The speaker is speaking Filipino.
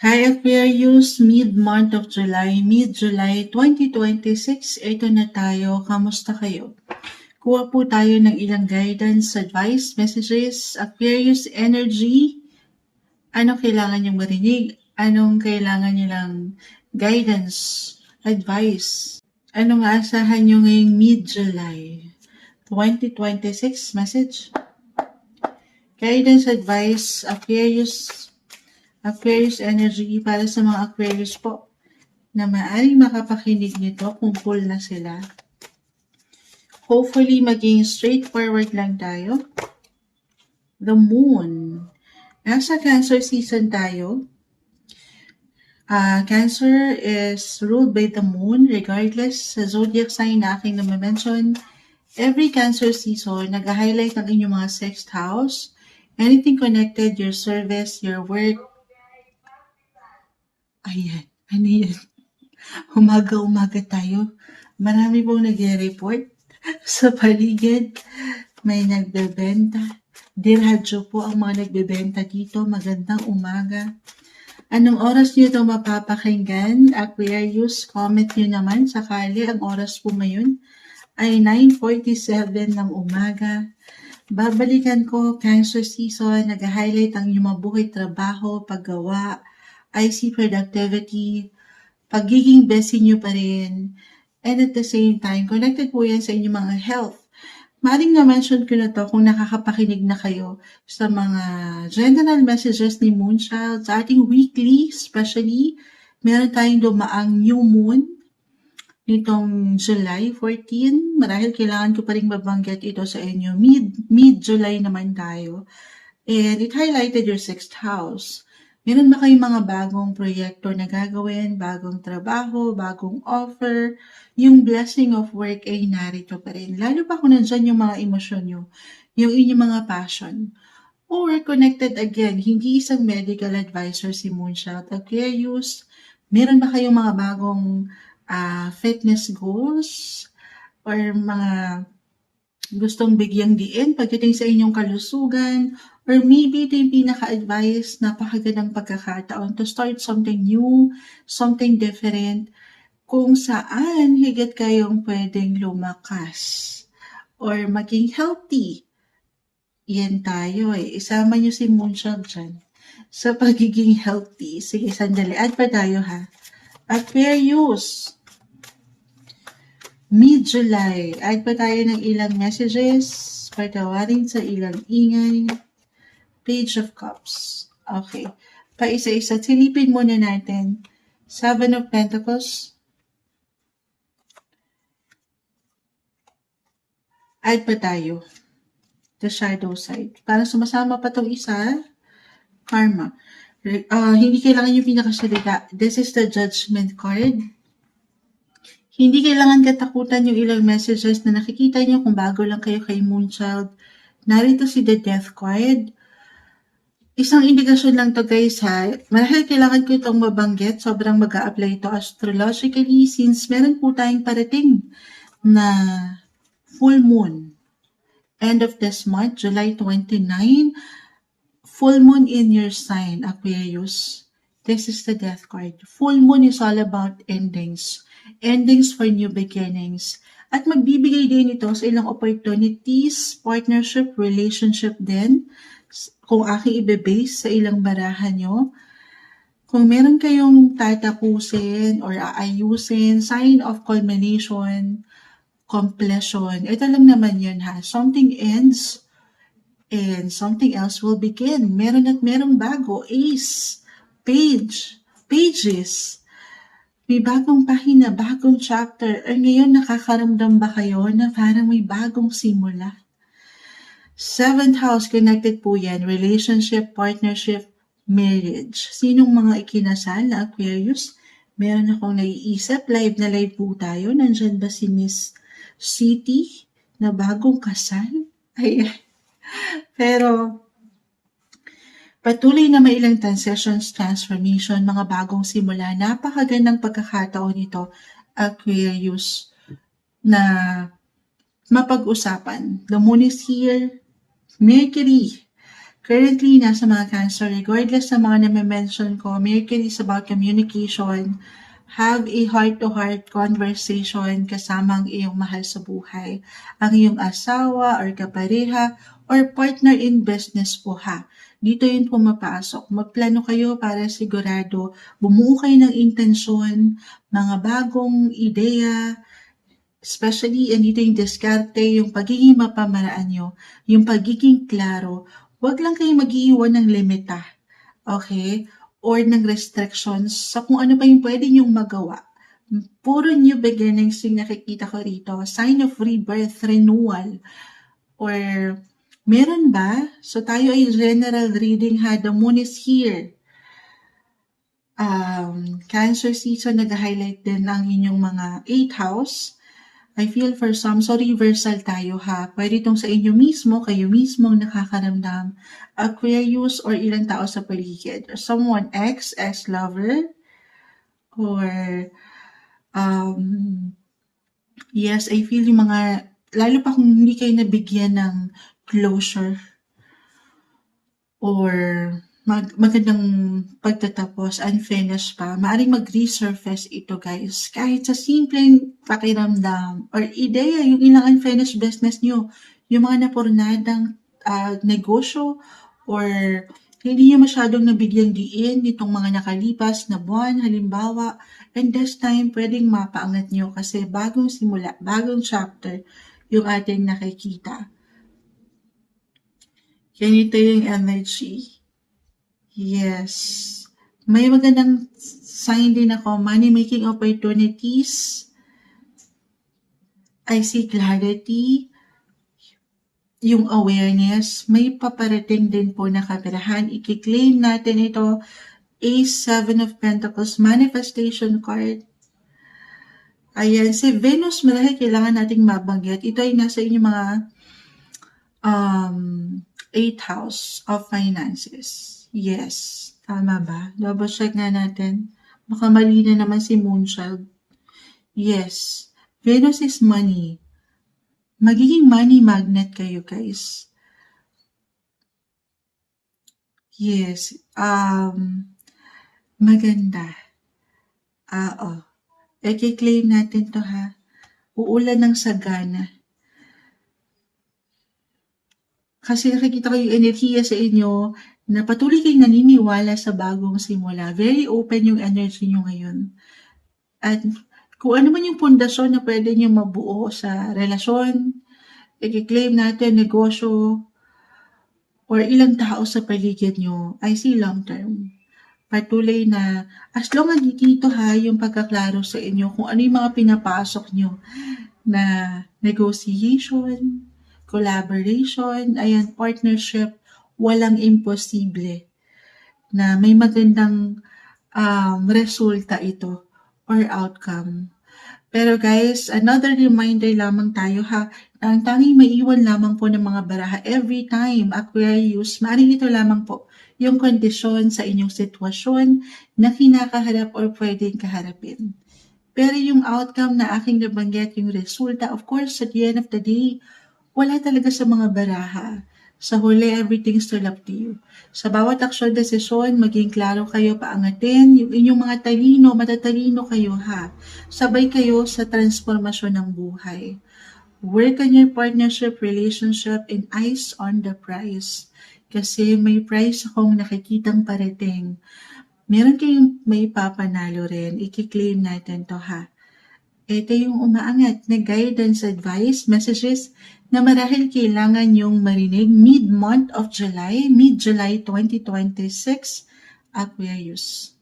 Hi Aquarius, mid-month of July, mid-July 2026, ito na tayo. Kamusta kayo? Kuha po tayo ng ilang guidance, advice, messages, Aquarius energy. Anong kailangan niyong marinig? Anong kailangan niyo lang guidance, advice? Anong aasahan niyo ngayong mid-July 2026 message? Guidance, advice, Aquarius energy para sa mga Aquarius po na maaaring makapakinig nito kung full na sila. Hopefully, maging straightforward lang tayo. The Moon. Nasa Cancer season tayo. Cancer is ruled by the Moon regardless sa zodiac sign na aking na-mention. Every Cancer season, nag-highlight ang inyong mga sixth house. Anything connected, your service, your work. Ayan, ano yan? Umaga-umaga tayo. Marami pong nag-report sa paligid. May nagbebenta. Diradyo po ang mga nagbebenta dito. Magandang umaga. Anong oras nyo ito mapapakinggan? Aquarius, comment nyo naman sakali. Ang oras po ngayon ay 9:47 ng umaga. Babalikan ko, Cancer season, nag-highlight ang inyong mabuhay trabaho, paggawa, IC productivity, pagiging busy nyo pa rin, and at the same time, connected po yan sa inyong mga health. Maring na-mention ko na to kung nakakapakinig na kayo sa mga general messages ni Moonchild sa ating weekly, especially, meron tayong dumaang new moon nitong July 14. Marahil kailangan ko pa rin mabanggit ito sa inyo. Mid-July naman tayo. And it highlighted your sixth house. Meron ba kayong mga bagong proyekto na gagawin, bagong trabaho, bagong offer? Yung blessing of work ay narito pa rin. Lalo pa kung nandyan yung mga emosyon nyo, yung inyong mga passion. Or connected again, hindi isang medical advisor si Moonchild. Aquarius, meron ba kayong mga bagong fitness goals? Or mga gustong bigyang diin pagdating sa inyong kalusugan? Or maybe ito yung pinaka-advice, napakagandang pagkakataon to start something new, something different, kung saan higit kayong pwedeng lumakas or maging healthy. Yan tayo eh. Isama nyo si Moonchild dyan sa pagiging healthy. Sige, sandali. Add pa tayo ha. Aquarius. Mid-July. Add pa tayo ng ilang messages. Patawarin sa ilang ingay. Page of Cups. Okay. Paisa-isa. Silipin muna natin. Seven of Pentacles. Add pa tayo. The shadow side. Para sumasama pa tong isa. Karma. Hindi kailangan yung pinakasalita. This is the Judgment card. Hindi kailangan katakutan yung ilang messages na nakikita nyo kung bago lang kayo kay Moonchild. Narito si the Death card. Isang indikasyon lang to guys ha. Marahil kailangan ko itong mabanggit. Sobrang mag-a-apply ito astrologically since meron po tayong parating na full moon. End of this month, July 29, full moon in your sign, Aquarius. This is the Death card. Full moon is all about endings. Endings for new beginnings. At magbibigay din ito sa ilang opportunities, partnership, relationship din. Kung aking ibe-base sa ilang barahan nyo, kung meron kayong tatapusin or aayusin, sign of culmination, completion, ito lang naman yun ha. Something ends and something else will begin. Meron at merong bago. Ace, pages. May bagong pahina, bagong chapter. Or ngayon nakakaramdam ba kayo na parang may bagong simula? Seventh house, connected po yan. Relationship, partnership, marriage. Sinong mga ikinasal na Aquarius? Meron akong naiisip. Live na live po tayo. Nandyan ba si Miss City na bagong kasal? Ayan. Pero patuloy na may ilang transitions, transformation, mga bagong simula. Napakagandang pagkakataon ito, Aquarius, na mapag-usapan. The moon is here. Mercury, Currently, nasa mga Cancer, regardless sa mga na-mention ko, Mercury is about communication. Have a heart-to-heart conversation kasama ang iyong mahal sa buhay. Ang iyong asawa or kapareha or partner in business po ha. Dito yun pumapasok. Magplano kayo para sigurado bumuo kayo ng intensyon, mga bagong ideya, especially andito yung diskarte, yung pagiging mapamaraan nyo, yung pagiging klaro. Huwag lang kayo mag-iiwan ng limita, okay? Or ng restrictions sa kung ano pa yung pwede nyong magawa. Puro new beginnings yung nakikita ko rito. Sign of rebirth, renewal. Or meron ba? So tayo ay general reading ha. The moon is here. Cancer season, nag-highlight din ang inyong mga 8th house. I feel for some, so reversal tayo ha. Pwede itong sa inyo mismo, kayo mismo nakakaramdam. Aquarius or ilang tao sa paligid. Someone ex-lover. Or, yes, I feel yung mga, lalo pa kung hindi kayo nabigyan ng closure. Or magandang pagtatapos, unfinished pa, maaaring mag-resurface ito guys. Kahit sa simpleng pakiramdam or ideya, yung ilang unfinished business nyo, yung mga napurnadang negosyo or hindi nyo masyadong nabigyang diin nitong mga nakalipas na buwan, halimbawa, and this time, pwedeng mapaangat nyo kasi bagong simula, bagong chapter yung ating nakikita. Ganito yung energy. Yes. May magandang sign din ako, money-making opportunities. I see clarity. Yung awareness, may paparating din po na kaperahan. I-claim natin ito. Ace, 7 of Pentacles, manifestation card. Ayan, si Venus, marahil kailangan nating mabanggit. Ito ay nasa inyong mga 8th house of finances. Yes. Tama ba? Double check nga natin. Baka mali na naman si Moonchild. Yes. Venus is money. Magiging money magnet kayo, guys. Yes. Maganda. I-claim natin to ha. Uulan ng sagana. Kasi nakikita ko yung enerhiya sa inyo na patuloy kayong naniniwala sa bagong simula. Very open yung energy nyo ngayon. At kung ano man yung pundasyon na pwede nyo mabuo sa relasyon, i-claim natin, negosyo, or ilang tao sa paligid nyo, I see long term. Patuloy na, as long as dito ha, yung pagkaklaro sa inyo, kung ano yung mga pinapasok nyo na negotiation, collaboration, ayan, partnership, walang imposible na may magandang resulta ito or outcome. Pero guys, another reminder lamang tayo ha, na ang tanging maiwan lamang po ng mga baraha every time Aquarius, maaaring ito lamang po yung kondisyon sa inyong sitwasyon na kinakaharap or pwedeng kaharapin. Pero yung outcome na aking nabanggit, yung resulta, of course, at the end of the day, wala talaga sa mga baraha. Sa huli, everything still up to you. Sa bawat aksyon, desisyon, maging klaro kayo, paangatin. Yung inyong mga talino, matatalino kayo ha. Sabay kayo sa transformasyon ng buhay. Work on your partnership, relationship, and eyes on the prize. Kasi may prize akong nakikitang parating. Meron kayong may papanalo rin. I-claim natin to ha. Ito yung umaangat na guidance, advice, messages na marahil kailangan yung marinig mid-month of July, mid-July 2026, Aquarius.